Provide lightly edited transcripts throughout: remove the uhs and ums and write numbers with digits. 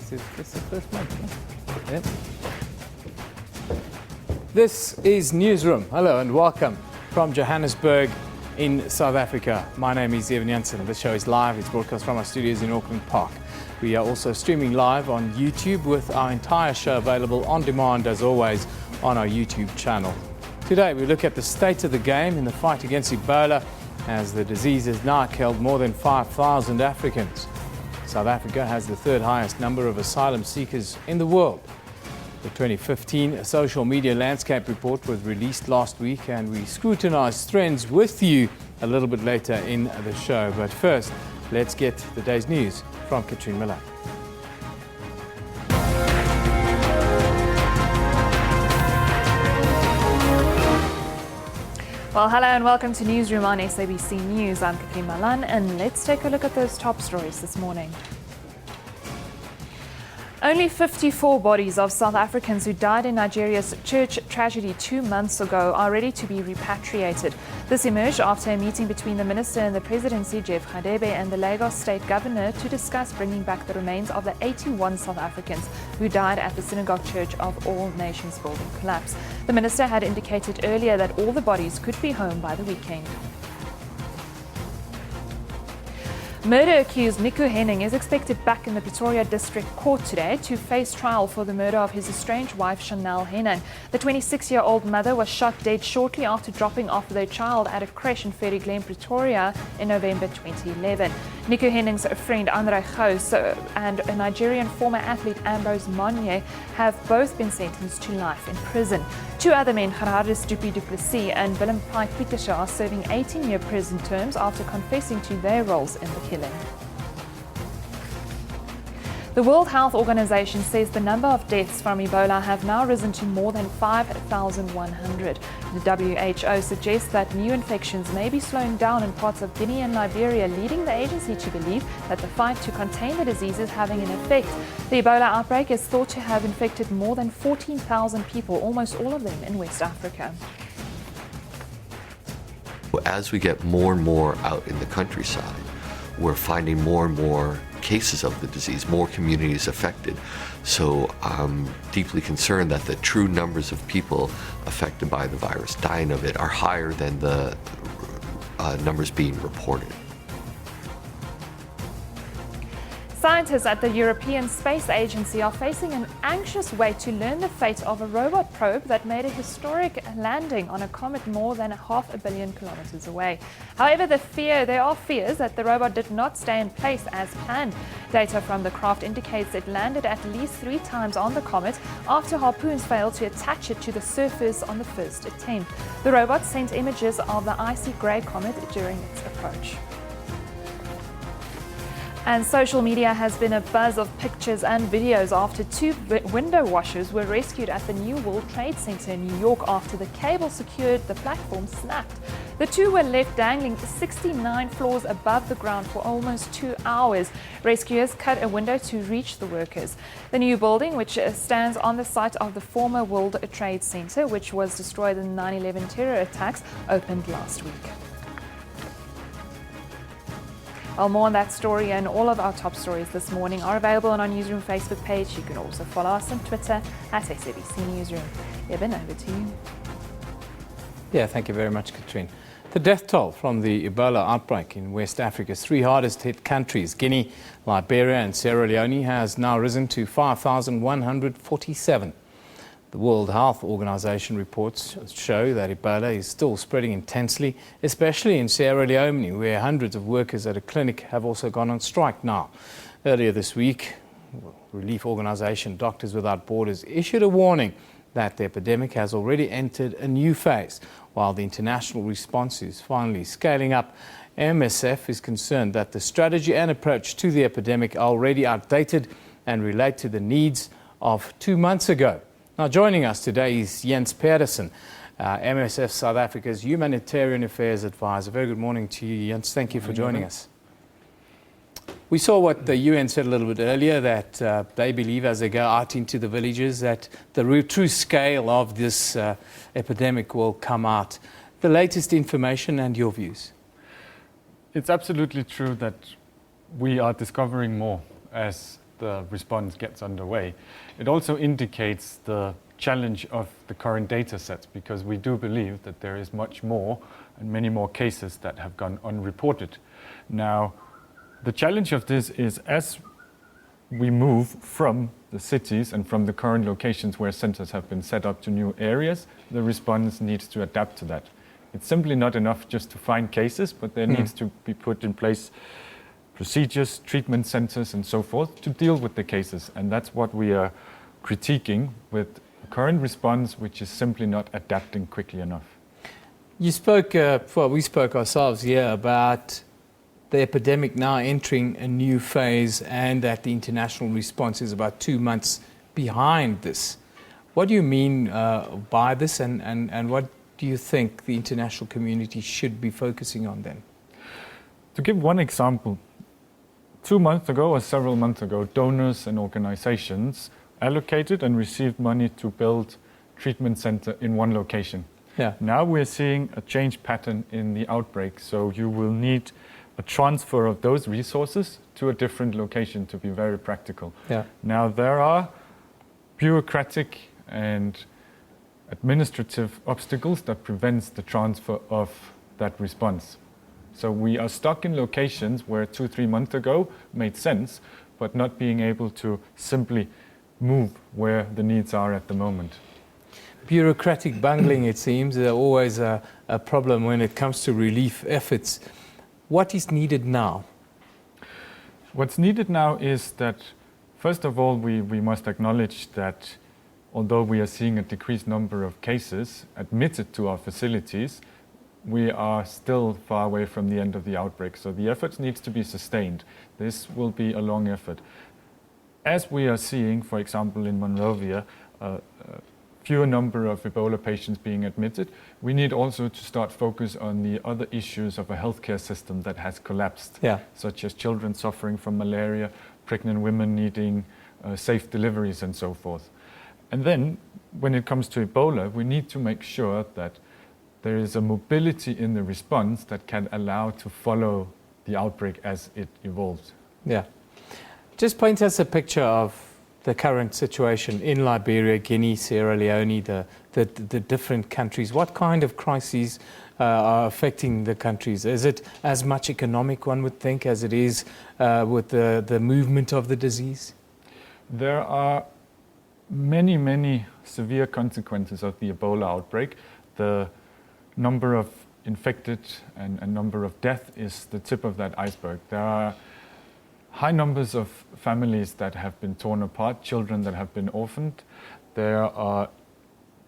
It's the first month. Yeah. This is Newsroom. Hello and welcome from Johannesburg in South Africa. My name is Evan Jansen. This show is live. It's broadcast from our studios in Auckland Park. We are also streaming live on YouTube with our entire show available on demand, as always, on our YouTube channel. Today we look at the state of the game in the fight against Ebola, as the disease has now killed more than 5,000 Africans. South Africa has the third highest number of asylum seekers in the world. The 2015 social media landscape report was released last week, and we scrutinise trends with you a little bit later in the show. But first, let's get the day's news from Katrine Miller. Well, hello and welcome to Newsroom on SABC News. I'm Katrine Malan, and let's take a look at those top stories this morning. Only 54 bodies of South Africans who died in Nigeria's church tragedy 2 months ago are ready to be repatriated. This emerged after a meeting between the Minister in the Presidency, Jeff Radebe, and the Lagos State Governor to discuss bringing back the remains of the 81 South Africans who died at the Synagogue Church of All Nations building collapse. The Minister had indicated earlier that all the bodies could be home by the weekend. Murder-accused Nico Henning is expected back in the Pretoria District Court today to face trial for the murder of his estranged wife, Chanel Henning. The 26-year-old mother was shot dead shortly after dropping off their child at a creche in Ferry Glen, Pretoria in November 2011. Nico Henning's friend Andre Gous and a Nigerian former athlete Ambrose Monye have both been sentenced to life in prison. Two other men, Gerardus du Plessis and Willem Pike Pieterse, are serving 18-year prison terms after confessing to their roles in the killing. The World Health Organization says the number of deaths from Ebola have now risen to more than 5,100. The WHO suggests that new infections may be slowing down in parts of Guinea and Liberia, leading the agency to believe that the fight to contain the disease is having an effect. The Ebola outbreak is thought to have infected more than 14,000 people, almost all of them in West Africa. As we get more and more out in the countryside, we're finding more and more cases of the disease, more communities affected. So I'm deeply concerned that the true numbers of people affected by the virus, dying of it, are higher than the numbers being reported. Scientists at the European Space Agency are facing an anxious wait to learn the fate of a robot probe that made a historic landing on a comet more than 500 million kilometers away. However, there are fears that the robot did not stay in place as planned. Data from the craft indicates it landed at least 3 times on the comet after harpoons failed to attach it to the surface on the first attempt. The robot sent images of the icy grey comet during its approach. And social media has been a buzz of pictures and videos after 2 window washers were rescued at the New World Trade Center in New York after the cable secured the platform snapped. The 2 were left dangling 69 floors above the ground for almost 2 hours. Rescuers cut a window to reach the workers. The new building, which stands on the site of the former World Trade Center, which was destroyed in the 9/11 terror attacks, opened last week. Well, more on that story and all of our top stories this morning are available on our Newsroom Facebook page. You can also follow us on Twitter at SABC Newsroom. Eben, over to you. Yeah, thank you very much, Katrine. The death toll from the Ebola outbreak in West Africa's 3 hardest hit countries, Guinea, Liberia and Sierra Leone, has now risen to 5,147. The World Health Organization reports show that Ebola is still spreading intensely, especially in Sierra Leone, where hundreds of workers at a clinic have also gone on strike now. Earlier this week, relief organization Doctors Without Borders issued a warning that the epidemic has already entered a new phase. While the international response is finally scaling up, MSF is concerned that the strategy and approach to the epidemic are already outdated and relate to the needs of 2 months ago. Now, joining us today is Jens Pedersen, MSF South Africa's Humanitarian Affairs Advisor. Very good morning to you, Jens. Thank you for joining us. We saw what the UN said a little bit earlier, that they believe as they go out into the villages that the true scale of this epidemic will come out. The latest information and your views. It's absolutely true that we are discovering more as the response gets underway. It also indicates the challenge of the current data sets, because we do believe that there is much more and many more cases that have gone unreported. Now, the challenge of this is, as we move from the cities and from the current locations where centers have been set up to new areas, the response needs to adapt to that. It's simply not enough just to find cases, but there needs to be put in place procedures, treatment centers, and so forth to deal with the cases. And that's what we are critiquing with the current response, which is simply not adapting quickly enough. You spoke, we spoke ourselves here about the epidemic now entering a new phase and that the international response is about 2 months behind this. What do you mean by this, and what do you think the international community should be focusing on then? To give one example, 2 months ago or several months ago, donors and organizations allocated and received money to build treatment center in one location. Yeah. Now we're seeing a change pattern in the outbreak, so you will need a transfer of those resources to a different location, to be very practical. Yeah. Now there are bureaucratic and administrative obstacles that prevents the transfer of that response. So we are stuck in locations where 2-3 months ago made sense, but not being able to simply move where the needs are at the moment. Bureaucratic bungling, it seems, is always a problem when it comes to relief efforts. What is needed now? What's needed now is that, first of all, we must acknowledge that although we are seeing a decreased number of cases admitted to our facilities, we are still far away from the end of the outbreak. So the efforts needs to be sustained. This will be a long effort. As we are seeing, for example, in Monrovia, fewer number of Ebola patients being admitted, we need also to start focus on the other issues of a healthcare system that has collapsed, such as children suffering from malaria, pregnant women needing safe deliveries, and so forth. And then, when it comes to Ebola, we need to make sure that there is a mobility in the response that can allow to follow the outbreak as it evolves. Yeah. Just paint us a picture of the current situation in Liberia, Guinea, Sierra Leone, the different countries. What kind of crises are affecting the countries? Is it as much economic, one would think, as it is with the movement of the disease? There are many, many severe consequences of the Ebola outbreak. The number of infected and number of death is the tip of that iceberg. There are high numbers of families that have been torn apart, children that have been orphaned. There are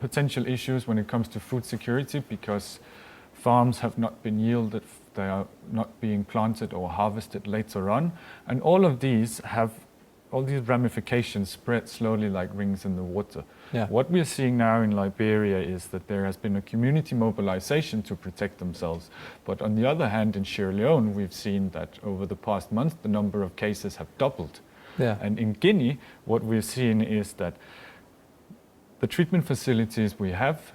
potential issues when it comes to food security because farms have not been yielded, they are not being planted or harvested later on. And all these ramifications spread slowly like rings in the water. Yeah. What we're seeing now in Liberia is that there has been a community mobilization to protect themselves. But on the other hand, in Sierra Leone, we've seen that over the past month, the number of cases have doubled. Yeah. And in Guinea, what we're seeing is that the treatment facilities we have,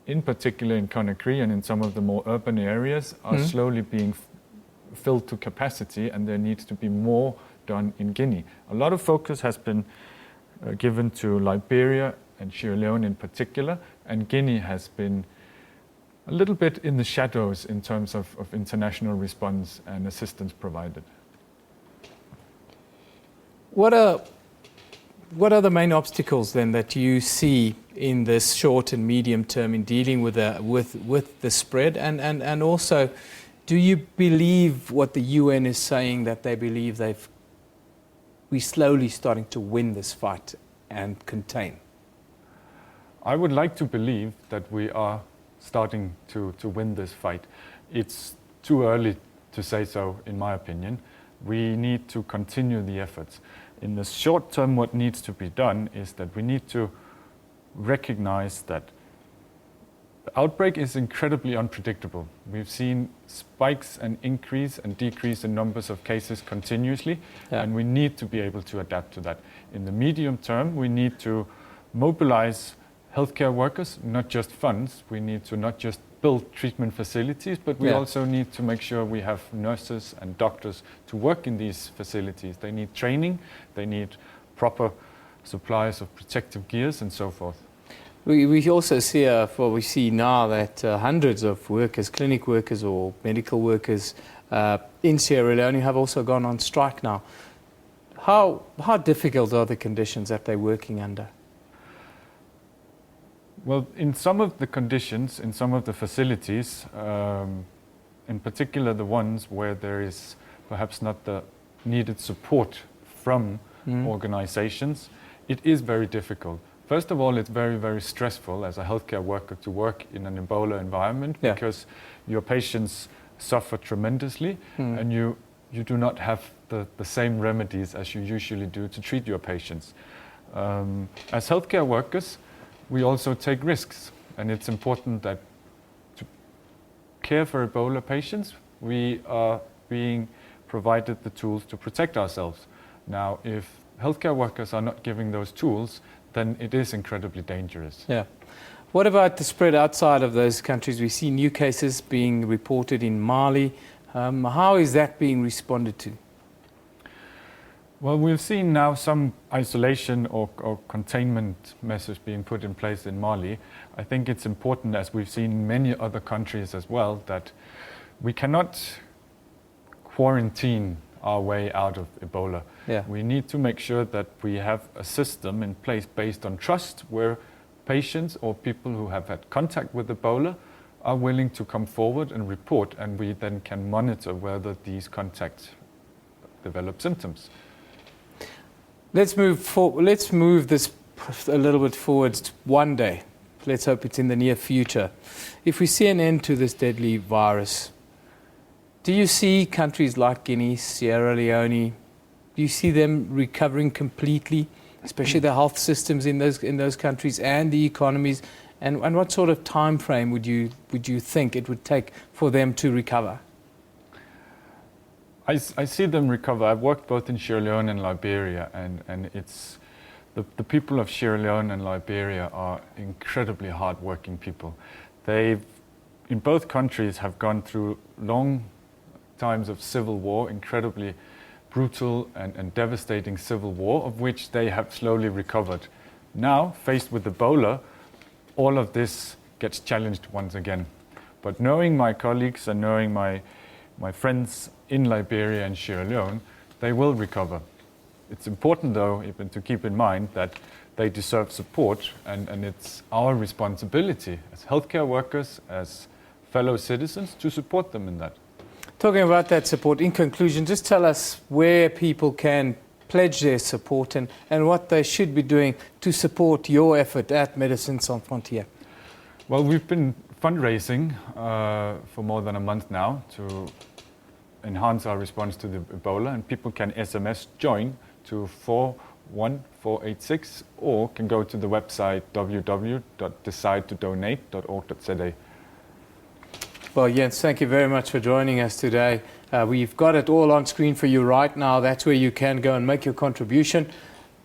in particular in Conakry and in some of the more urban areas, are slowly being filled to capacity, and there needs to be more done in Guinea. A lot of focus has been given to Liberia and Sierra Leone in particular, and Guinea has been a little bit in the shadows in terms of international response and assistance provided. What are the main obstacles then that you see in this short and medium term in dealing with the spread, and also, do you believe what the UN is saying, that they believe we're slowly starting to win this fight and contain? I would like to believe that we are starting to win this fight. It's too early to say so, in my opinion. We need to continue the efforts. In the short term, what needs to be done is that we need to recognize that the outbreak is incredibly unpredictable. We've seen spikes and increase and decrease in numbers of cases continuously, and we need to be able to adapt to that. In the medium term, we need to mobilize healthcare workers, not just funds. We need to not just build treatment facilities, but we Yeah. also need to make sure we have nurses and doctors to work in these facilities. They need training, they need proper supplies of protective gears and so forth. We also see, we see now that hundreds of workers, clinic workers or medical workers in Sierra Leone have also gone on strike now. How difficult are the conditions that they're working under? Well, in some of the conditions, in some of the facilities, in particular the ones where there is perhaps not the needed support from organizations, it is very difficult. First of all, it's very, very stressful as a healthcare worker to work in an Ebola environment because your patients suffer tremendously and you do not have the same remedies as you usually do to treat your patients. As healthcare workers, we also take risks, and it's important that to care for Ebola patients, we are being provided the tools to protect ourselves. Now, if healthcare workers are not giving those tools, then it is incredibly dangerous. Yeah. What about the spread outside of those countries? We see new cases being reported in Mali. How is that being responded to? Well, we've seen now some isolation or containment measures being put in place in Mali. I think it's important, as we've seen in many other countries as well, that we cannot quarantine our way out of Ebola. Yeah. We need to make sure that we have a system in place based on trust, where patients or people who have had contact with Ebola are willing to come forward and report, and we then can monitor whether these contacts develop symptoms. Let's move this a little bit forward to one day. Let's hope it's in the near future. If we see an end to this deadly virus, do you see countries like Guinea, Sierra Leone, do you see them recovering completely, especially the health systems in those countries and the economies? And what sort of time frame would you think it would take for them to recover? I see them recover. I've worked both in Sierra Leone and Liberia, and it's the people of Sierra Leone and Liberia are incredibly hard-working people. They've, in both countries, have gone through long times of civil war, incredibly brutal and devastating civil war, of which they have slowly recovered. Now, faced with Ebola, all of this gets challenged once again. But knowing my colleagues and knowing my friends in Liberia and Sierra Leone, they will recover. It's important, though, even to keep in mind that they deserve support, and it's our responsibility as healthcare workers, as fellow citizens, to support them in that. Talking about that support, in conclusion, just tell us where people can pledge their support and what they should be doing to support your effort at Médecins Sans Frontières. Well, we've been fundraising for more than a month now to enhance our response to the Ebola, and people can SMS join to 41486 or can go to the website www.decidetodonate.org.za. Well, Jens, thank you very much for joining us today. We've got it all on screen for you right now. That's where you can go and make your contribution.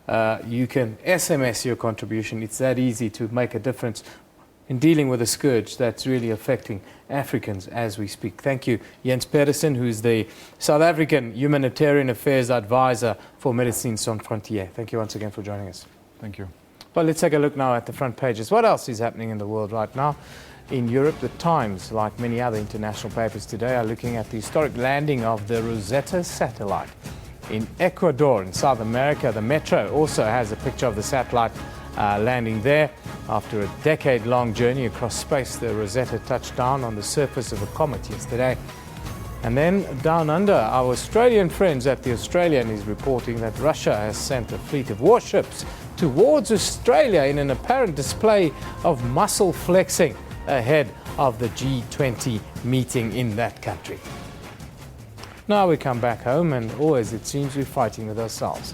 You can SMS your contribution. It's that easy to make a difference in dealing with a scourge that's really affecting Africans as we speak. Thank you, Jens Pedersen, who's the South African Humanitarian Affairs Advisor for Médecins Sans Frontières. Thank you once again for joining us. Thank you. Well, let's take a look now at the front pages. What else is happening in the world right now? In Europe, the Times, like many other international papers today, are looking at the historic landing of the Rosetta satellite. In Ecuador, in South America, the Metro also has a picture of the satellite landing there. After a decade-long journey across space, the Rosetta touched down on the surface of a comet yesterday. And then down under, our Australian friends at The Australian is reporting that Russia has sent a fleet of warships towards Australia in an apparent display of muscle flexing ahead of the G20 meeting in that country. Now we come back home, and always it seems we're fighting with ourselves.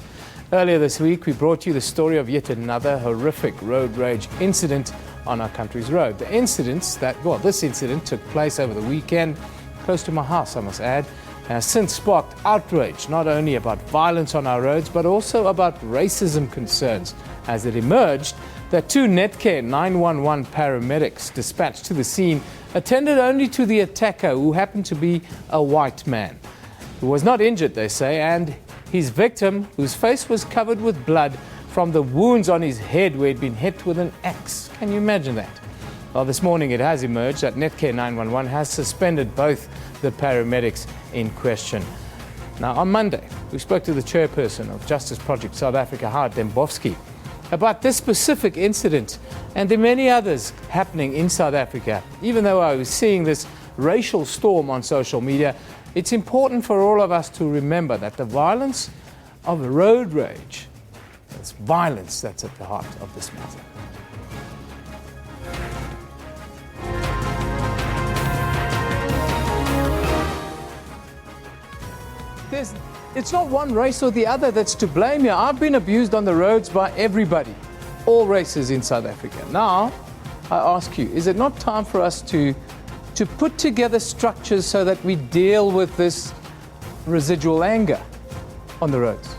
Earlier this week, we brought you the story of yet another horrific road rage incident on our country's road. This incident took place over the weekend, close to my house, I must add, and has since sparked outrage, not only about violence on our roads, but also about racism concerns, as it emerged that 2 Netcare 911 paramedics dispatched to the scene attended only to the attacker, who happened to be a white man, who was not injured, they say, and his victim, whose face was covered with blood from the wounds on his head where he'd been hit with an axe. Can you imagine that? Well, this morning it has emerged that Netcare 911 has suspended both the paramedics in question. Now, on Monday, we spoke to the chairperson of Justice Project South Africa, Howard Dembowski, about this specific incident and the many others happening in South Africa. Even though I was seeing this racial storm on social media, it's important for all of us to remember that the violence of road rage, it's violence that's at the heart of this matter. It's not one race or the other that's to blame here. I've been abused on the roads by everybody, all races in South Africa. Now, I ask you, is it not time for us to put together structures so that we deal with this residual anger on the roads?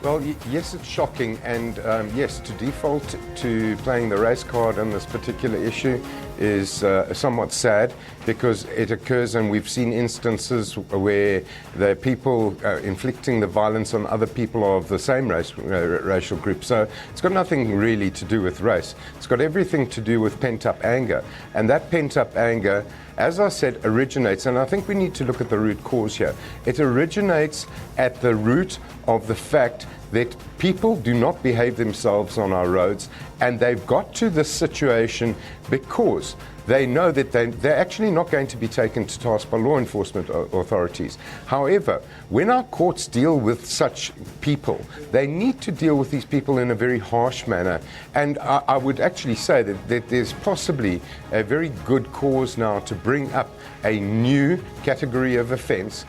Well, yes, it's shocking, and yes, to default to playing the race card on this particular issue is somewhat sad, because it occurs, and we've seen instances where the people inflicting the violence on other people of the same racial group. So it's got nothing really to do with race. It's got everything to do with pent-up anger, and that pent-up anger, as I said, originates, and I think we need to look at the root cause here. It originates at the root of the fact that people do not behave themselves on our roads, and they've got to this situation because they know that they're actually not going to be taken to task by law enforcement authorities. However, when our courts deal with such people, they need to deal with these people in a very harsh manner. And I would actually say that there's possibly a very good cause now to bring up a new category of offence,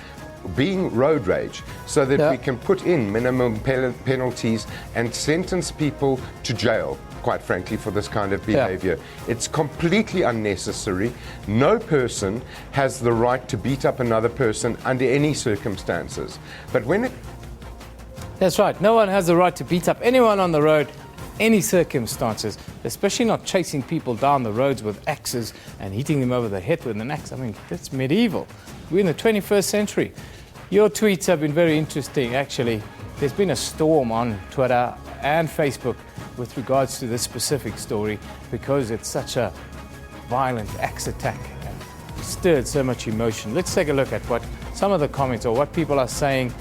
being road rage, so that we can put in minimum penalties and sentence people to jail, quite frankly, for this kind of behavior. It's completely unnecessary. No person has the right to beat up another person under any circumstances. But when it... That's right. No one has the right to beat up anyone on the road, any circumstances, especially not chasing people down the roads with axes and hitting them over the head with an axe. I mean, that's medieval. We're in the 21st century. Your tweets have been very interesting, actually. There's been a storm on Twitter and Facebook with regards to this specific story, because it's such a violent axe attack and stirred so much emotion. Let's take a look at what some of the comments or what people are saying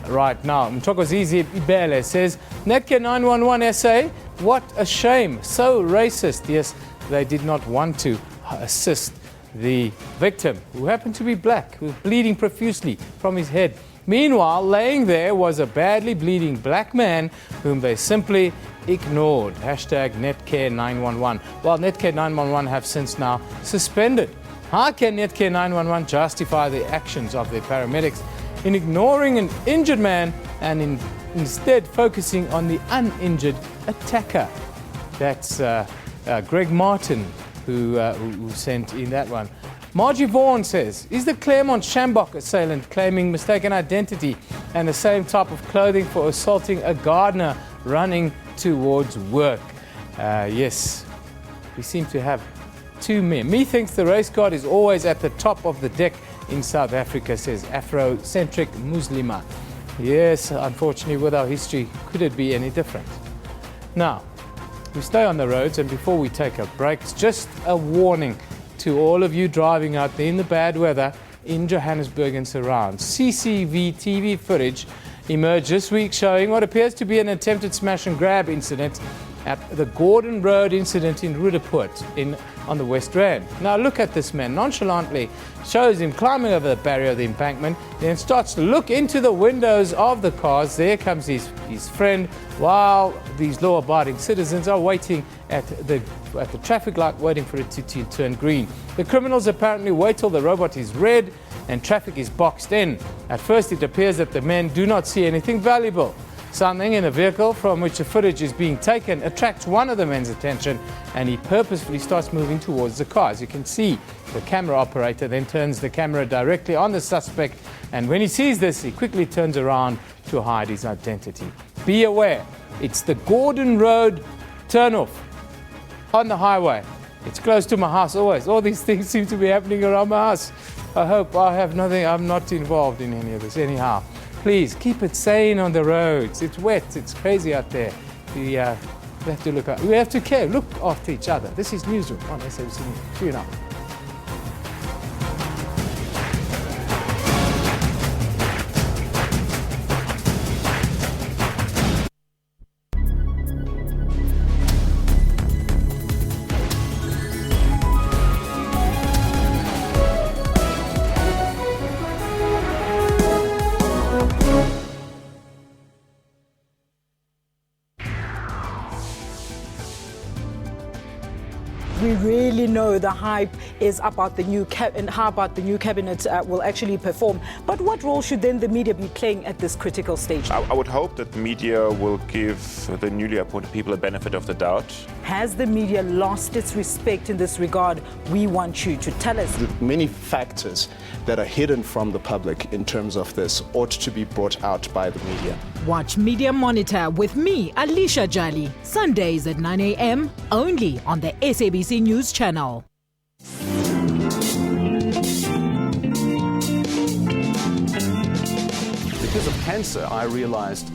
right now. Mthokozisi Ibele says, Netcare 911 SA, what a shame, so racist. Yes, they did not want to assist the victim, who happened to be black, who was bleeding profusely from his head. Meanwhile, laying there was a badly bleeding black man whom they simply ignored. Hashtag Netcare 911. Well, Netcare 911 have since now suspended. How can Netcare 911 justify the actions of their paramedics in ignoring an injured man and instead focusing on the uninjured attacker? That's Greg Martin who sent in that one. Margie Vaughan says, is the Claremont Shambok assailant claiming mistaken identity and the same type of clothing for assaulting a gardener running towards work? Yes, we seem to have two men. Methinks the race card is always at the top of the deck in South Africa, says Afrocentric Muslima. Yes, unfortunately, with our history, could it be any different? Now, we stay on the roads, and before we take a break, just a warning to all of you driving out there in the bad weather in Johannesburg and surrounds. CCTV TV footage emerged this week showing what appears to be an attempted smash and grab incident at the Gordon Road incident in Roodepoort on the West Rand. Now look at this man, nonchalantly shows him climbing over the barrier of the embankment, then starts to look into the windows of the cars. There comes his friend, while these law-abiding citizens are waiting at the traffic light, waiting for it to turn green. The criminals apparently wait till the robot is red and traffic is boxed in. At first it appears that the men do not see anything valuable. Something in a vehicle from which the footage is being taken attracts one of the men's attention, and he purposefully starts moving towards the car. As you can see, the camera operator then turns the camera directly on the suspect, and when he sees this, he quickly turns around to hide his identity. be aware. It's the Gordon Road turnoff on the highway. It's close to my house always. All these things seem to be happening around my house. I hope I have nothing, I'm not involved in any of this anyhow. Please keep it sane on the roads. It's wet, it's crazy out there. We have to look out. We have to care, look after each other. This is Newsroom on SABC News. See you now. We really know the hype is about the new and how about the new cabinet will actually perform. But what role should then the media be playing at this critical stage? I would hope that the media will give the newly appointed people a benefit of the doubt. Has the media lost its respect in this regard? We want you to tell us. Many factors that are hidden from the public in terms of this ought to be brought out by the media. Watch Media Monitor with me, Alicia Jali, Sundays at 9 a.m. only on the SABC News channel. Because of cancer, I realized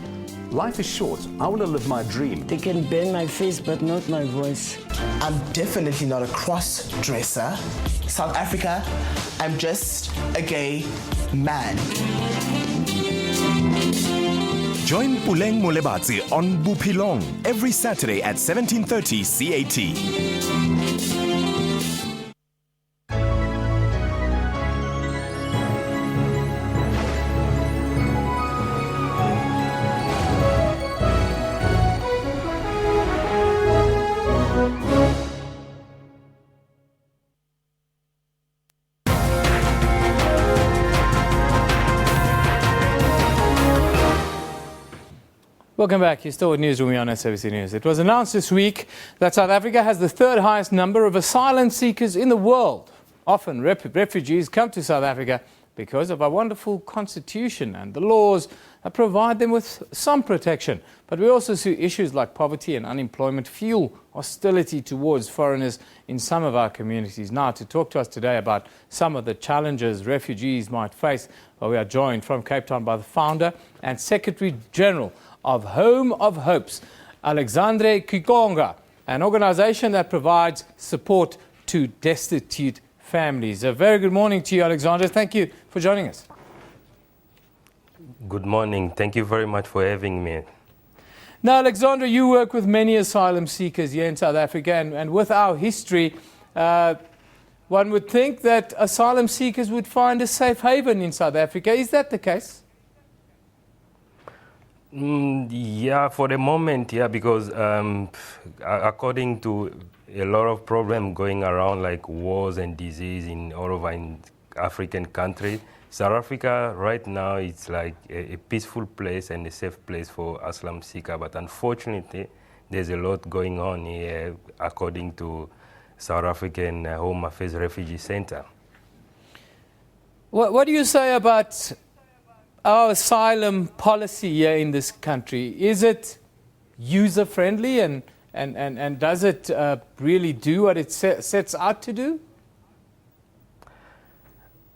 life is short. I want to live my dream. They can burn my face, but not my voice. I'm definitely not a cross-dresser. South Africa, I'm just a gay man. Join Puleng Molebatsi on Bupilong every Saturday at 17:30 CAT. Welcome back. You're still with Newsroom on SABC News. It was announced this week that South Africa has the third highest number of asylum seekers in the world. Often refugees come to South Africa because of our wonderful constitution and the laws that provide them with some protection. But we also see issues like poverty and unemployment fuel hostility towards foreigners in some of our communities. Now, to talk to us today about some of the challenges refugees might face, we are joined from Cape Town by the founder and Secretary General of Home of Hopes, Alexandre Kikonga, an organization that provides support to destitute families. A very good morning to you, Alexandre. Thank you for joining us. Good morning. Thank you very much for having me. Now, Alexandre, you work with many asylum seekers here in South Africa, and with our history, one would think that asylum seekers would find a safe haven in South Africa. Is that the case? Yeah, for the moment, yeah, because according to a lot of problems going around, like wars and disease in all over in African countries, South Africa right now it's like a peaceful place and a safe place for asylum seeker. But unfortunately, there's a lot going on here, according to South African Home Affairs Refugee Center. What do you say about our asylum policy here in this country? Is it user-friendly and does it really do what it sets out to do?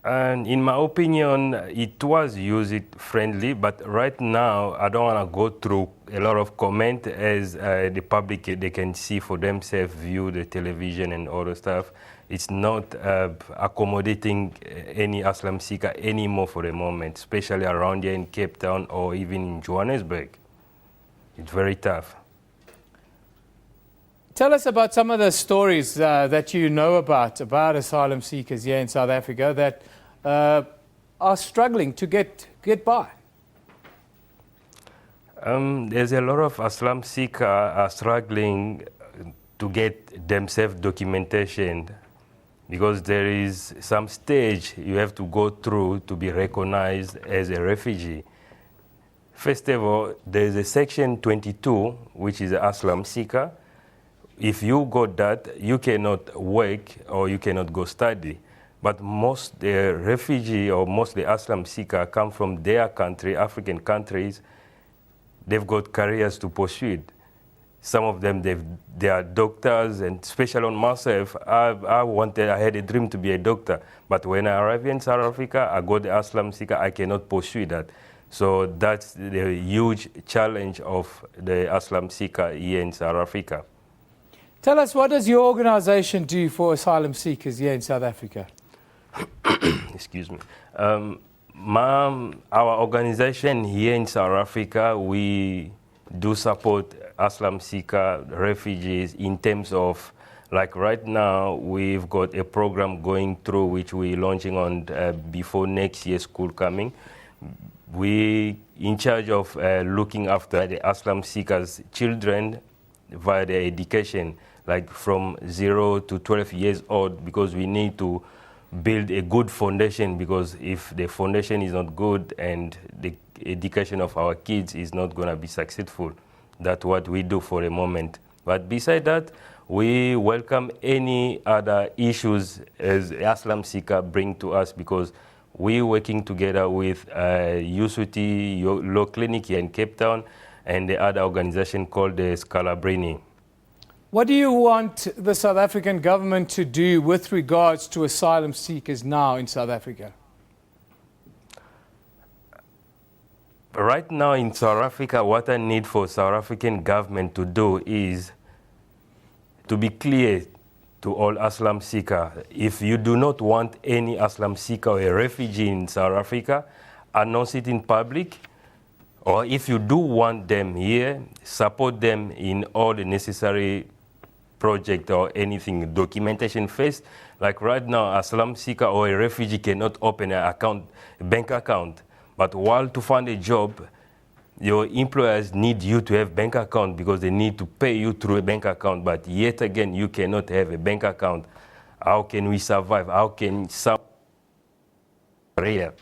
And in my opinion, it was user-friendly, but right now I don't want to go through a lot of comment as the public, they can see for themselves, view the television and all the stuff. It's not accommodating any asylum seeker anymore for the moment, especially around here in Cape Town or even in Johannesburg. It's very tough. Tell us about some of the stories that you know about asylum seekers here in South Africa that are struggling to get by. There's a lot of asylum seekers are struggling to get themselves documentation, because there is some stage you have to go through to be recognized as a refugee. First of all, there is a section 22, which is an asylum seeker. If you got that, you cannot work or you cannot go study. But most the refugee or most the asylum seeker come from their country, African countries. they've got careers to pursue. Some of them, they are doctors, and especially on myself, I had a dream to be a doctor. But when I arrived in South Africa, I got the asylum seeker, I cannot pursue that. So that's the huge challenge of the asylum seeker here in South Africa. Tell us, what does your organization do for asylum seekers here in South Africa? Excuse me. Our organization here in South Africa, we do support asylum seeker, refugees in terms of, like right now, we've got a program going through which we're launching on before next year's school coming. We in charge of looking after the asylum seekers' children via their education, like from 0 to 12 years old, because we need to build a good foundation, because if the foundation is not good and the education of our kids is not going to be successful, that's what we do for a moment. But beside that, we welcome any other issues as asylum seeker bring to us, because we're working together with UCT Law Clinic here in Cape Town and the other organization called the Scalabrini. What do you want the South African government to do with regards to asylum seekers now in South Africa? Right now in South Africa, what I need for South African government to do is to be clear to all asylum seekers. If you do not want any asylum seeker or a refugee in South Africa, announce it in public. Or if you do want them here, support them in all the necessary project or anything, documentation first. Like right now, asylum seeker or a refugee cannot open a bank account. But while to find a job, your employers need you to have bank account, because they need to pay you through a bank account. But yet again, you cannot have a bank account. How can we survive? How can some career?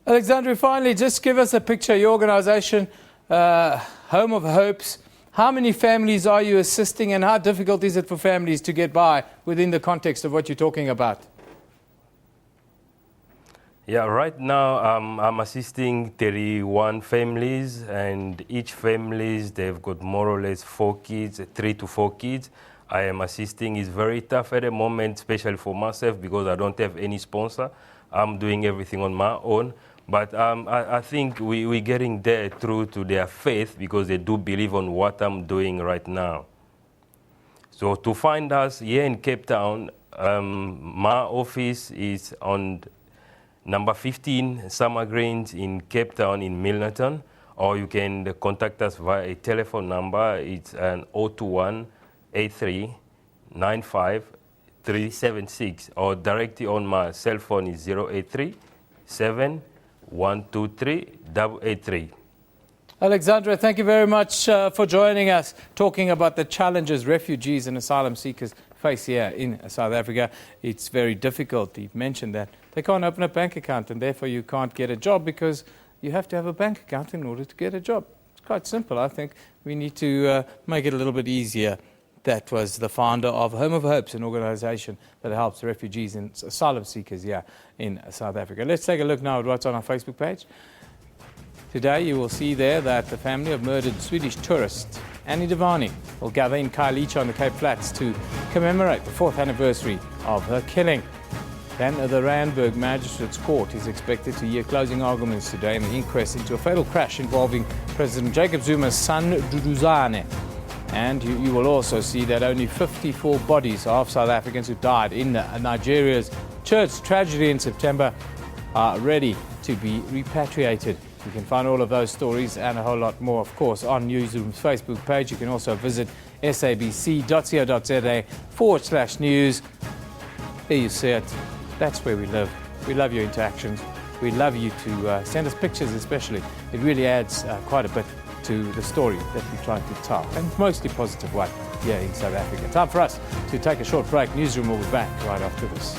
Alexandra, finally, just give us a picture. Your organization, Home of Hopes, how many families are you assisting, and how difficult is it for families to get by within the context of what you're talking about? Yeah, right now I'm assisting 31 families, and each families, they've got more or less 4 kids, 3 to 4 kids. I am assisting. It's very tough at the moment, especially for myself, because I don't have any sponsor. I'm doing everything on my own. But I think we're getting there through to their faith, because they do believe on what I'm doing right now. So to find us here in Cape Town, my office is on number 15 Summer Greens in Cape Town in Milnerton, or you can contact us via a telephone number. It's an 021-8395-376, or directly on my cell phone is 083-7123-883. Alexandra, thank you very much for joining us, talking about the challenges refugees and asylum seekers face here in South Africa. It's very difficult. You've mentioned that they can't open a bank account, and therefore you can't get a job, because you have to have a bank account in order to get a job. It's quite simple. I think we need to make it a little bit easier. That was the founder of Home of Hopes, an organization that helps refugees and asylum seekers here in South Africa. Let's take a look now at what's on our Facebook page. Today you will see there that the family of murdered Swedish tourist Annie Devani will gather in Khayelitsha on the Cape Flats to commemorate the 4th anniversary of her killing. Then the Randburg Magistrates Court is expected to hear closing arguments today in the inquest into a fatal crash involving President Jacob Zuma's son, Duduzane. And you will also see that only 54 bodies of South Africans who died in Nigeria's church tragedy in September are ready to be repatriated. You can find all of those stories and a whole lot more, of course, on Newsroom's Facebook page. You can also visit sabc.co.za/news. There you see it. That's where we live. We love your interactions. We'd love you to send us pictures especially. It really adds quite a bit to the story that we're trying to tell, and mostly positive one here in South Africa. Time for us to take a short break. Newsroom will be back right after this.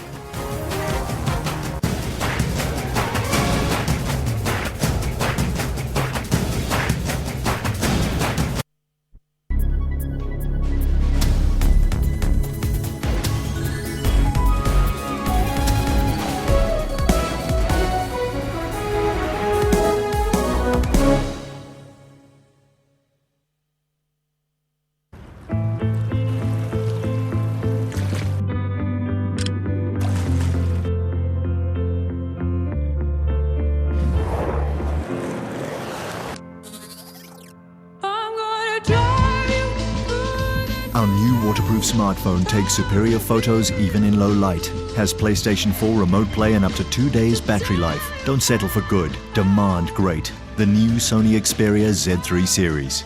new waterproof smartphone takes superior photos even in low light. Has PlayStation 4 remote play and up to 2 days battery life. Don't settle for good. Demand great. The new Sony Xperia Z3 series.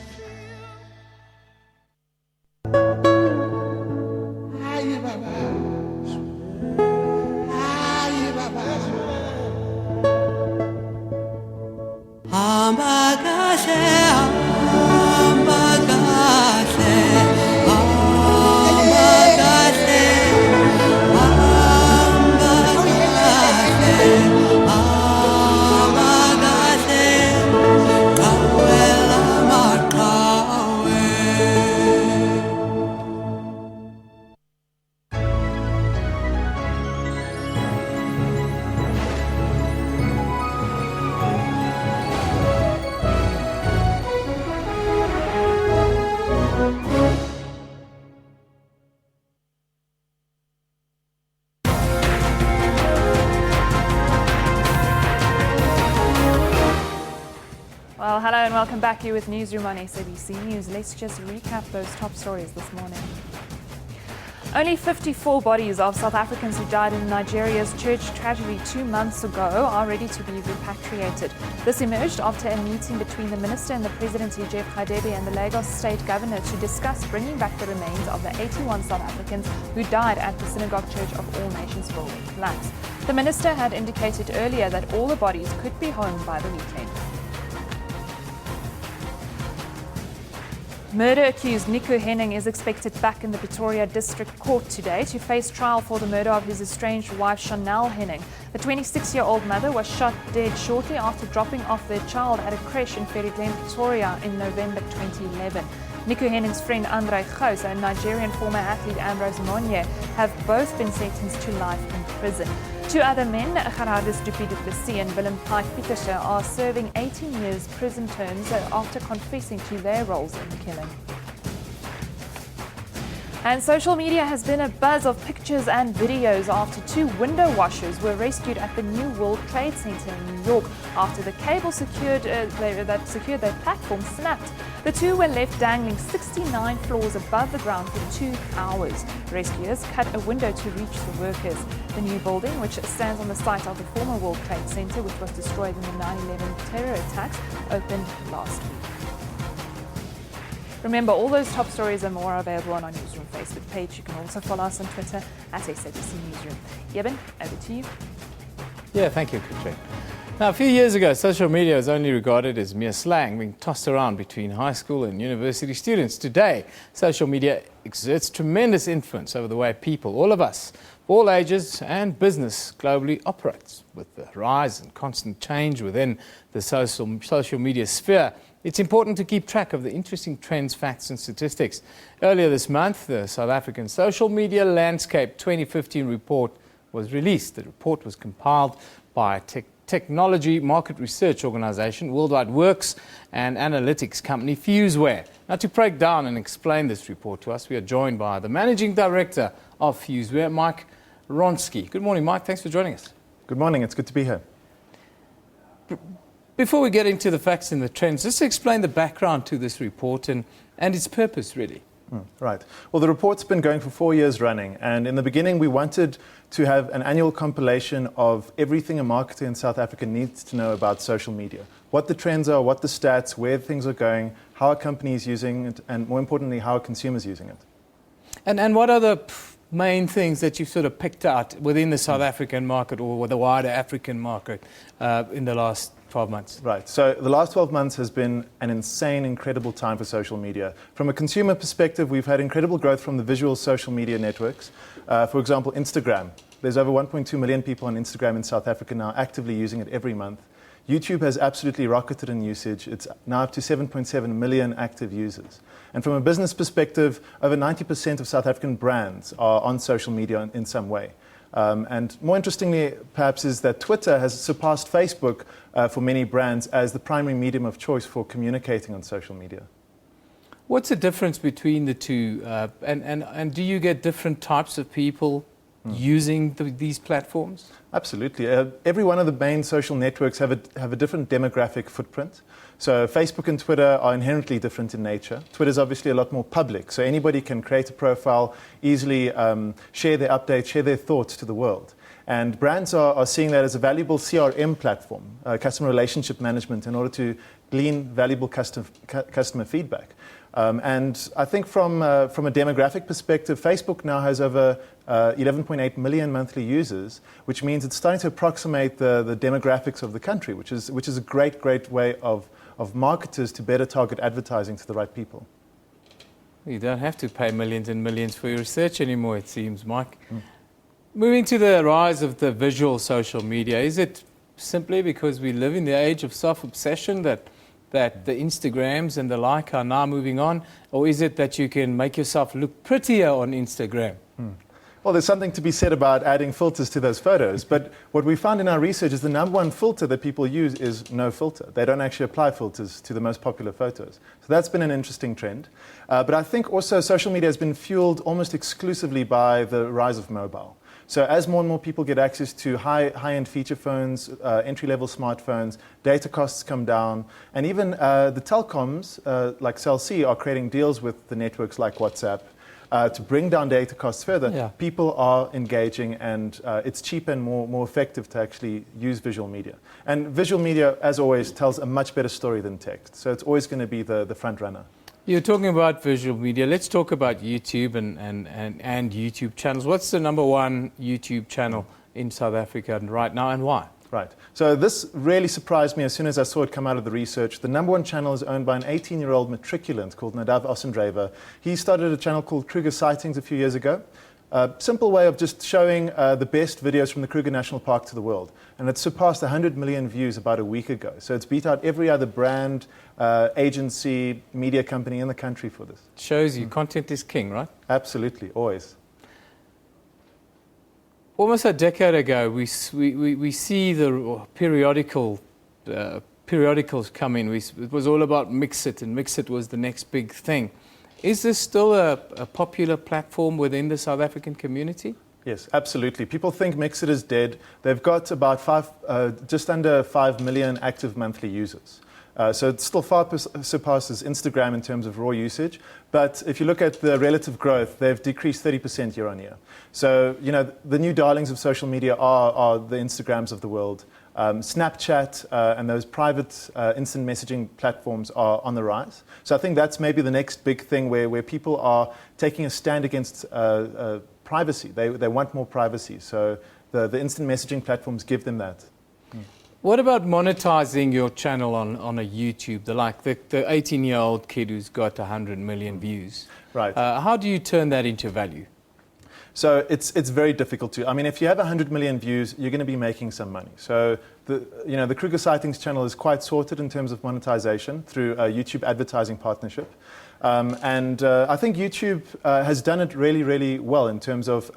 Well, hello and welcome back here with Newsroom on SABC News. Let's just recap those top stories this morning. Only 54 bodies of South Africans who died in Nigeria's church tragedy 2 months ago are ready to be repatriated. This emerged after a meeting between the Minister and the President, Jeff Hadebe, and the Lagos State Governor to discuss bringing back the remains of the 81 South Africans who died at the Synagogue Church of All Nations building collapse. The Minister had indicated earlier that all the bodies could be home by the weekend. Murder-accused Nico Henning is expected back in the Pretoria District Court today to face trial for the murder of his estranged wife Chanel Henning. The 26-year-old mother was shot dead shortly after dropping off their child at a creche in Ferry Glen, Pretoria in November 2011. Nico Henning's friend Andre Gous and Nigerian former athlete Ambrose Monye have both been sentenced to life in prison. Two other men, Gerardus Dupuis du Plessis and Willem Pike Pieterse, are serving 18 years prison terms after confessing to their roles in the killing. And social media has been a buzz of pictures and videos after two window washers were rescued at the New World Trade Center in New York after the cable that secured their platform snapped. The two were left dangling 69 floors above the ground for 2 hours. Rescuers cut a window to reach the workers. The new building, which stands on the site of the former World Trade Center, which was destroyed in the 9/11 terror attacks, opened last week. Remember, all those top stories and more are available on our Newsroom Facebook page. You can also follow us on Twitter at SABC Newsroom. Yeben, over to you. Yeah, thank you, Katrina. Now, a few years ago, social media was only regarded as mere slang being tossed around between high school and university students. Today, social media exerts tremendous influence over the way people, all of us, all ages and business globally operates. With the rise and constant change within the social media sphere, it's important to keep track of the interesting trends, facts and statistics. Earlier this month, the South African Social Media Landscape 2015 report was released. The report was compiled by a technology market research organization, Worldwide Works and analytics company Fuseware. Now, to break down and explain this report to us, we are joined by the Managing Director of Fuseware, Mike Ronsky. Good morning, Mike. Thanks for joining us. Good morning. It's good to be here. Before we get into the facts and the trends, just explain the background to this report and its purpose, really. Right. Well, the report's been going for 4 years running, and in the beginning we wanted to have an annual compilation of everything a marketer in South Africa needs to know about social media. What the trends are, what the stats, where things are going, how a company is using it, and more importantly, how a consumer is using it. And what are the main things that you've sort of picked out within the South African market or the wider African market in the last 12 months? Right. So the last 12 months has been an insane, incredible time for social media. From a consumer perspective, we've had incredible growth from the visual social media networks. For example, Instagram. There's over 1.2 million people on Instagram in South Africa now actively using it every month. YouTube has absolutely rocketed in usage. It's now up to 7.7 million active users. And from a business perspective, over 90% of South African brands are on social media in some way. And more interestingly, perhaps, is that Twitter has surpassed Facebook for many brands as the primary medium of choice for communicating on social media. What's the difference between the two? And do you get different types of people using these platforms? Absolutely. Every one of the main social networks have a different demographic footprint. So Facebook and Twitter are inherently different in nature. Twitter is obviously a lot more public, so anybody can create a profile, easily share their updates, share their thoughts to the world. And brands are seeing that as a valuable CRM platform, customer relationship management, in order to glean valuable customer feedback. And I think from a demographic perspective, Facebook now has over 11.8 million monthly users, which means it's starting to approximate the demographics of the country, which is a great way of marketers to better target advertising to the right people. You don't have to pay millions and millions for your research anymore, it seems, Mike. Moving to the rise of the visual social media, is it simply because we live in the age of self-obsession that the Instagrams and the like are now moving on? Or is it that you can make yourself look prettier on Instagram? Well, there's something to be said about adding filters to those photos. But what we found in our research is the number one filter that people use is no filter. They don't actually apply filters to the most popular photos. So that's been an interesting trend. But I think also social media has been fueled almost exclusively by the rise of mobile. So as more and more people get access to high-end feature phones, entry-level smartphones, data costs come down, and even the telecoms like Cell C are creating deals with the networks like WhatsApp to bring down data costs further. Yeah. People are engaging, and it's cheaper and more effective to actually use visual media. And visual media, as always, tells a much better story than text. So it's always going to be the front runner. You're talking about visual media. Let's talk about YouTube and YouTube channels. What's the number one YouTube channel in South Africa right now, and why? Right. So this really surprised me as soon as I saw it come out of the research. The number one channel is owned by an 18-year-old matriculant called Nadav Ossendrever. He started a channel called Kruger Sightings a few years ago. Simple way of just showing the best videos from the Kruger National Park to the world. And it surpassed 100 million views about a week ago. So it's beat out every other brand, agency, media company in the country for this. Shows you content is king, right? Absolutely, always. Almost a decade ago, we see the periodicals come in. It was all about Mixit, and Mixit was the next big thing. Is this still a popular platform within the South African community? Yes, absolutely. People think Mixit is dead. They've got about just under 5 million active monthly users. So it still far surpasses Instagram in terms of raw usage. But if you look at the relative growth, they've decreased 30% year on year. So, you know, the new darlings of social media are the Instagrams of the world. Snapchat and those private instant messaging platforms are on the rise. So I think that's maybe the next big thing where people are taking a stand against privacy. They want more privacy. So the instant messaging platforms give them that. What about monetizing your channel on a YouTube? The 18-year-old kid who's got 100 million views. Right. How do you turn that into value? So it's very difficult to. I mean, if you have 100 million views, you're going to be making some money. So the Kruger Sightings channel is quite sorted in terms of monetization through a YouTube advertising partnership. And I think YouTube has done it really, really well in terms of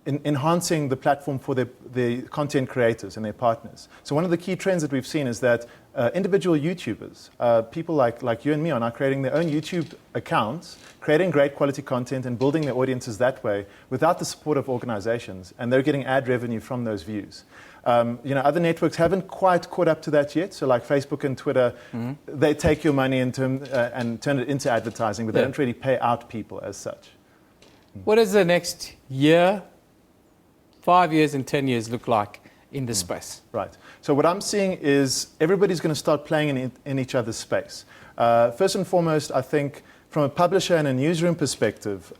enhancing the platform for the content creators and their partners. So one of the key trends that we've seen is that individual YouTubers, people like you and me, are now creating their own YouTube accounts, creating great quality content and building their audiences that way without the support of organizations, and they're getting ad revenue from those views. Other networks haven't quite caught up to that yet. So like Facebook and Twitter, they take your money and turn it into advertising, but they don't really pay out people as such. What does the next year, 5 years and 10 years look like in this space? Right. So what I'm seeing is everybody's going to start playing in each other's space. First and foremost, I think from a publisher and a newsroom perspective,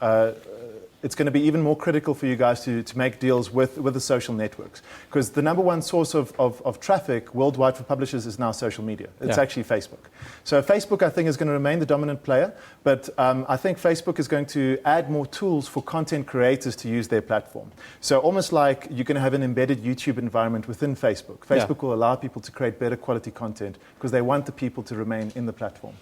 it's going to be even more critical for you guys to make deals with the social networks. Because the number one source of traffic worldwide for publishers is now social media. It's actually Facebook. So Facebook, I think, is going to remain the dominant player. But I think Facebook is going to add more tools for content creators to use their platform. So almost like you're going to have an embedded YouTube environment within Facebook. Facebook will allow people to create better quality content because they want the people to remain in the platform.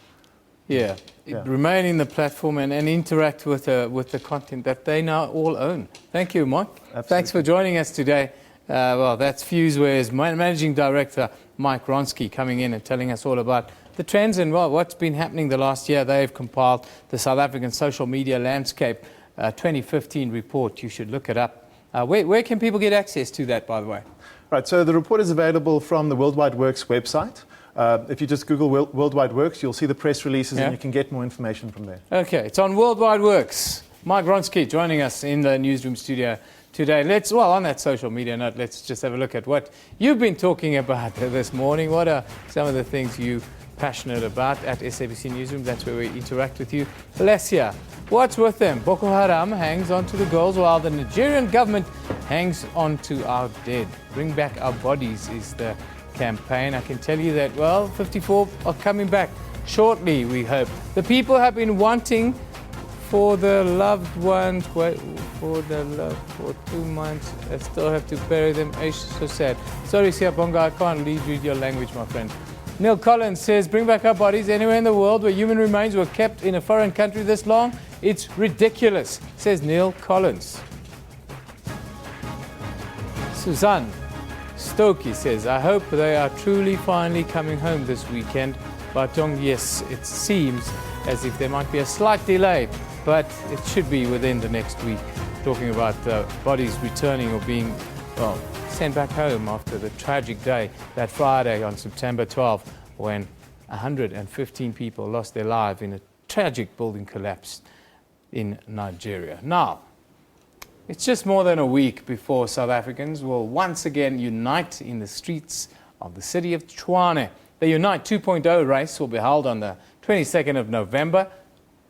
Remain in the platform and interact with the content that they now all own. Thank you, Mike. Absolutely. Thanks for joining us today. That's FuseWare's Managing Director, Mike Ronsky, coming in and telling us all about the trends and what's been happening the last year. They've compiled the South African Social Media Landscape 2015 report. You should look it up. Where can people get access to that, by the way? Right, so the report is available from the Worldwide Works website. If you just Google Worldwide Works, you'll see the press releases Yeah. and you can get more information from there. Okay, it's on Worldwide Works. Mike Vronsky joining us in the Newsroom studio today. On that social media note, let's just have a look at what you've been talking about this morning. What are some of the things you're passionate about at SABC Newsroom? That's where we interact with you. Alessia, what's with them? Boko Haram hangs on to the goals while the Nigerian government hangs on to our dead. Bring back our bodies is the campaign. I can tell you that, 54 are coming back shortly, we hope. The people have been wanting for the loved ones, for 2 months. I still have to bury them. It's so sad. Sorry, Siabonga, I can't read your language, my friend. Neil Collins says, bring back our bodies anywhere in the world where human remains were kept in a foreign country this long. It's ridiculous, says Neil Collins. Suzanne Stokey says, I hope they are truly finally coming home this weekend. Batong, yes, it seems as if there might be a slight delay, but it should be within the next week. Talking about bodies returning or being, sent back home after the tragic day that Friday on September 12th when 115 people lost their lives in a tragic building collapse in Nigeria. Now, it's just more than a week before South Africans will once again unite in the streets of the city of Tshwane. The Unite 2.0 race will be held on the 22nd of November,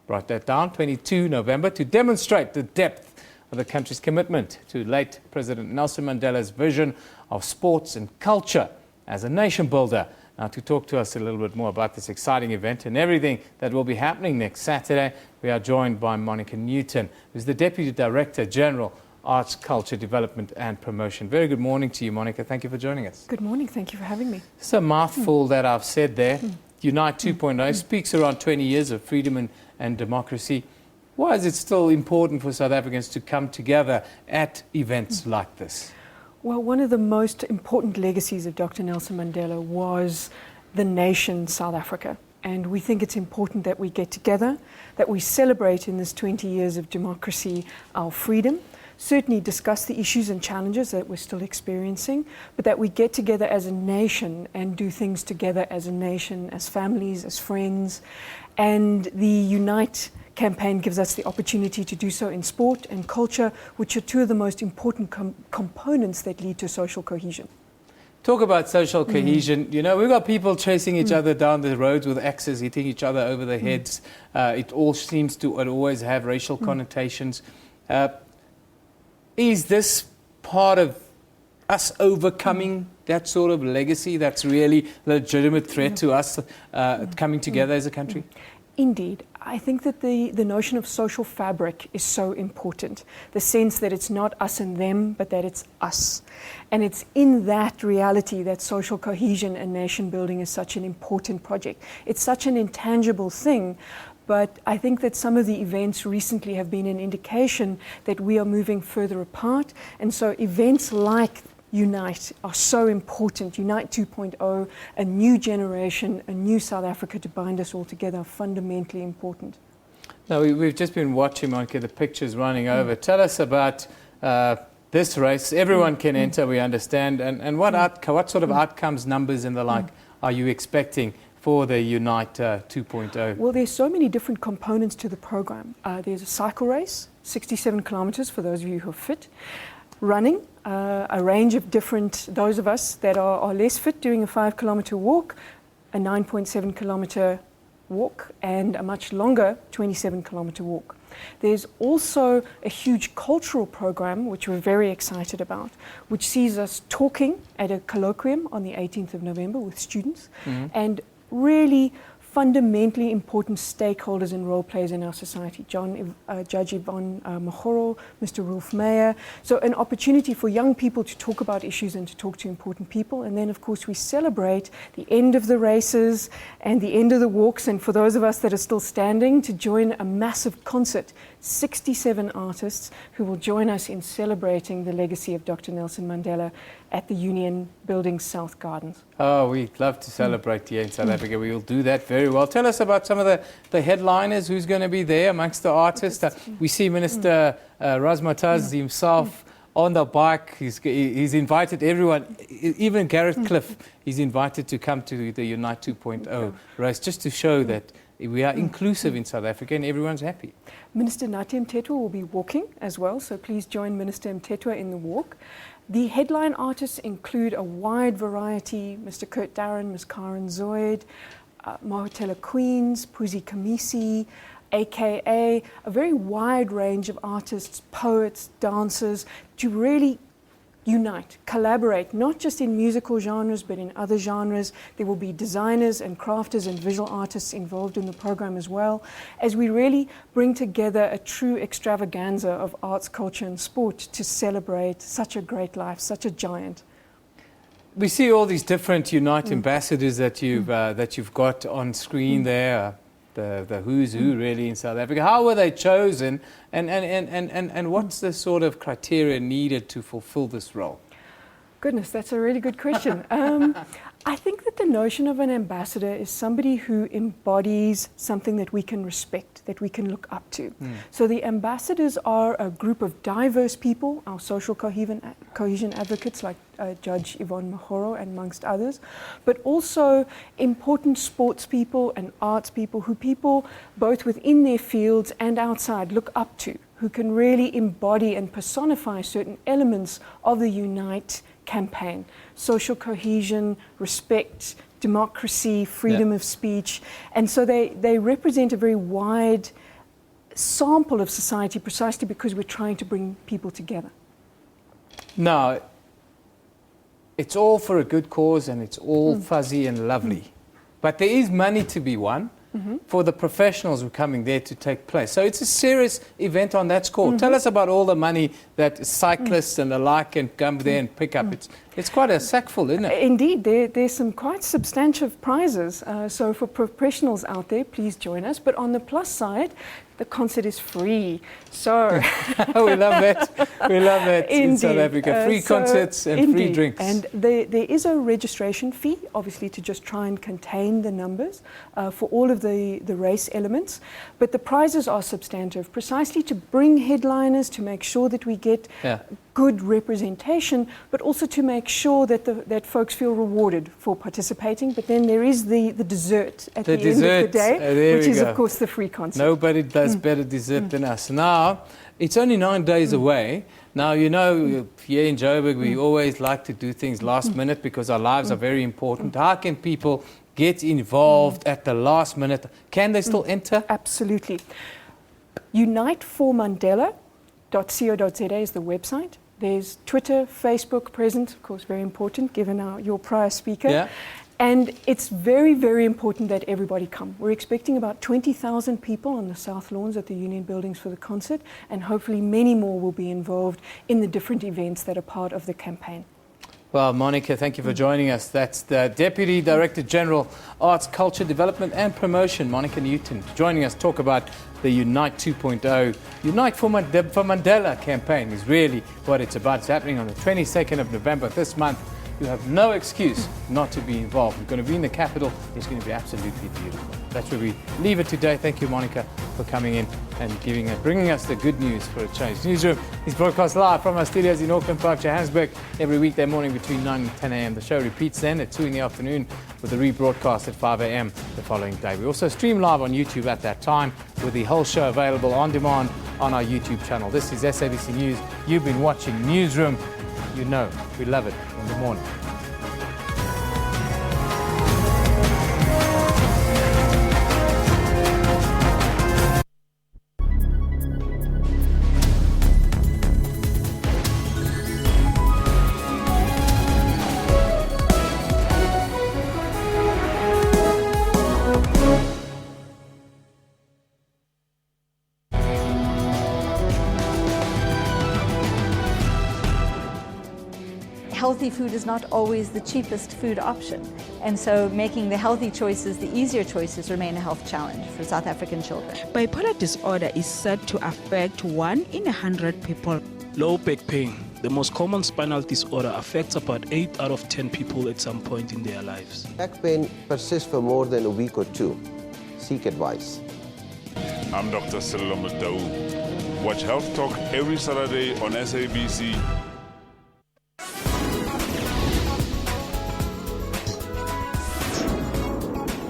write that down, 22 November, to demonstrate the depth of the country's commitment to late President Nelson Mandela's vision of sports and culture as a nation builder. Now, to talk to us a little bit more about this exciting event and everything that will be happening next Saturday, we are joined by Monica Newton, who's the Deputy Director General, Arts, Culture, Development and Promotion. Very good morning to you, Monica. Thank you for joining us. Good morning. Thank you for having me. It's a mouthful that I've said there. Unite 2.0 speaks around 20 years of freedom and democracy. Why is it still important for South Africans to come together at events like this? Well, one of the most important legacies of Dr. Nelson Mandela was the nation South Africa. And we think it's important that we get together, that we celebrate in this 20 years of democracy our freedom, certainly discuss the issues and challenges that we're still experiencing, but that we get together as a nation and do things together as a nation, as families, as friends. And the Unite campaign gives us the opportunity to do so in sport and culture, which are two of the most important components that lead to social cohesion. Talk about social cohesion. You know, we've got people chasing each other down the roads with axes, hitting each other over the heads. It all seems to always have racial connotations. Is this part of us overcoming that sort of legacy that's really a legitimate threat to us coming together as a country? Indeed. I think that the notion of social fabric is so important. The sense that it's not us and them, but that it's us. And it's in that reality that social cohesion and nation building is such an important project. It's such an intangible thing, but I think that some of the events recently have been an indication that we are moving further apart. And so events like Unite are so important. Unite 2.0, a new generation, a new South Africa to bind us all together, are fundamentally important. Now, we've just been watching, Monica, the pictures running over. Tell us about this race. Everyone can enter, we understand. And what sort of outcomes, numbers and the like are you expecting for the Unite 2.0? Well, there's so many different components to the program. There's a cycle race, 67 kilometers for those of you who are fit. Running, a range of different, those of us that are less fit, doing a 5-kilometer walk, a 9.7 kilometer walk, and a much longer 27-kilometer walk. There's also a huge cultural program, which we're very excited about, which sees us talking at a colloquium on the 18th of November with students, and really fundamentally important stakeholders and role players in our society. Judge Yvonne Mahoro, Mr. Rolf Meyer. So an opportunity for young people to talk about issues and to talk to important people. And then, of course, we celebrate the end of the races and the end of the walks. And for those of us that are still standing, to join a massive concert, 67 artists who will join us in celebrating the legacy of Dr. Nelson Mandela at the Union Building South Gardens. Oh, we'd love to celebrate here in South Africa. We will do that very well. Tell us about some of the headliners, who's going to be there amongst the artists. We see Minister Razmataz himself on the bike. He's invited everyone, even Gareth Cliff, he's invited to come to the Unite 2.0 race, just to show that we are inclusive in South Africa and everyone's happy. Minister Nathi Mthethwa will be walking as well, so please join Minister Mthethwa in the walk. The headline artists include a wide variety: Mr. Kurt Darren, Ms. Karen Zoid, Mahotela Queens, Puzi Kamisi, AKA, a very wide range of artists, poets, dancers, to really unite, collaborate, not just in musical genres, but in other genres. There will be designers and crafters and visual artists involved in the program as well, as we really bring together a true extravaganza of arts, culture and sport to celebrate such a great life, such a giant. We see all these different Unite ambassadors that you've got on screen there. The who's who really in South Africa. How were they chosen, and what's the sort of criteria needed to fulfill this role? Goodness, that's a really good question. I think that the notion of an ambassador is somebody who embodies something that we can respect, that we can look up to. So the ambassadors are a group of diverse people, our social cohesion advocates like Judge Yvonne Mahoro and amongst others, but also important sports people and arts people who people both within their fields and outside look up to, who can really embody and personify certain elements of the Unite campaign: social cohesion, respect, democracy, freedom of speech. And so they represent a very wide sample of society, precisely because we're trying to bring people together. Now, it's all for a good cause and it's all fuzzy and lovely. But there is money to be won for the professionals who are coming there to take place. So it's a serious event on that score. Tell us about all the money that cyclists and the like can come there and pick up. It's quite a sackful, isn't it? Indeed, there's some quite substantial prizes. So for professionals out there, please join us. But on the plus side, the concert is free. So we love that. We love that in South Africa. Free concerts and free drinks. And there is a registration fee, obviously, to just try and contain the numbers for all of the race elements. But the prizes are substantive, precisely to bring headliners, to make sure that we get good representation, but also to make sure that that folks feel rewarded for participating. But then there is the dessert at the end of the day, which is, of course, the free concert. Nobody does better dessert than us. Now, it's only 9 days away. Now, you know, here in Joburg, we always like to do things last minute because our lives are very important. How can people get involved at the last minute? Can they still enter? Absolutely. Uniteformandela.co.za is the website. There's Twitter, Facebook present, of course, very important, given your prior speaker. Yeah. And it's very, very important that everybody come. We're expecting about 20,000 people on the South Lawns at the Union Buildings for the concert, and hopefully many more will be involved in the different events that are part of the campaign. Well, Monica, thank you for joining us. That's the Deputy Director General, Arts, Culture, Development and Promotion, Monica Newton, joining us to talk about the Unite 2.0. Unite for Mandela campaign is really what it's about. It's happening on the 22nd of November this month. You have no excuse not to be involved. You're going to be in the capital. It's going to be absolutely beautiful. That's where we leave it today. Thank you, Monica, for coming in and bringing us the good news for a change. Newsroom is broadcast live from our studios in Auckland Park, Johannesburg, every weekday morning between 9 and 10 a.m. The show repeats then at 2 in the afternoon with a rebroadcast at 5 a.m. the following day. We also stream live on YouTube at that time with the whole show available on demand on our YouTube channel. This is SABC News. You've been watching Newsroom. You know, we love it in the morning. Healthy food is not always the cheapest food option. And so making the healthy choices, the easier choices, remain a health challenge for South African children. Bipolar disorder is said to affect 1 in 100 people. Low back pain, the most common spinal disorder, affects about 8 out of 10 people at some point in their lives. Back pain persists for more than a week or two. Seek advice. I'm Dr. Sello Madawu. Watch Health Talk every Saturday on SABC.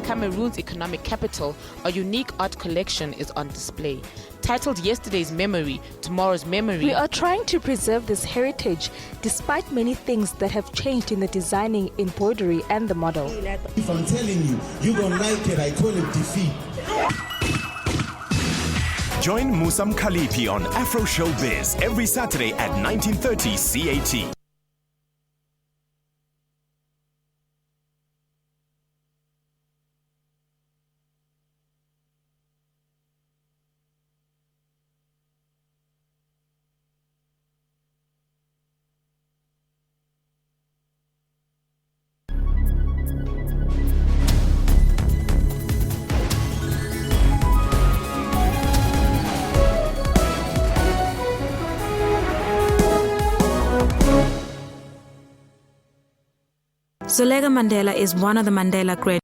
Cameroon's economic capital, a unique art collection is on display. Titled Yesterday's Memory, Tomorrow's Memory. We are trying to preserve this heritage despite many things that have changed in the designing, embroidery and the model. If I'm telling you, you don't like it, I call it defeat. Join Musam Khalipi on Afro Showbiz every Saturday at 19:30 CAT. Zulega Mandela is one of the Mandela graduates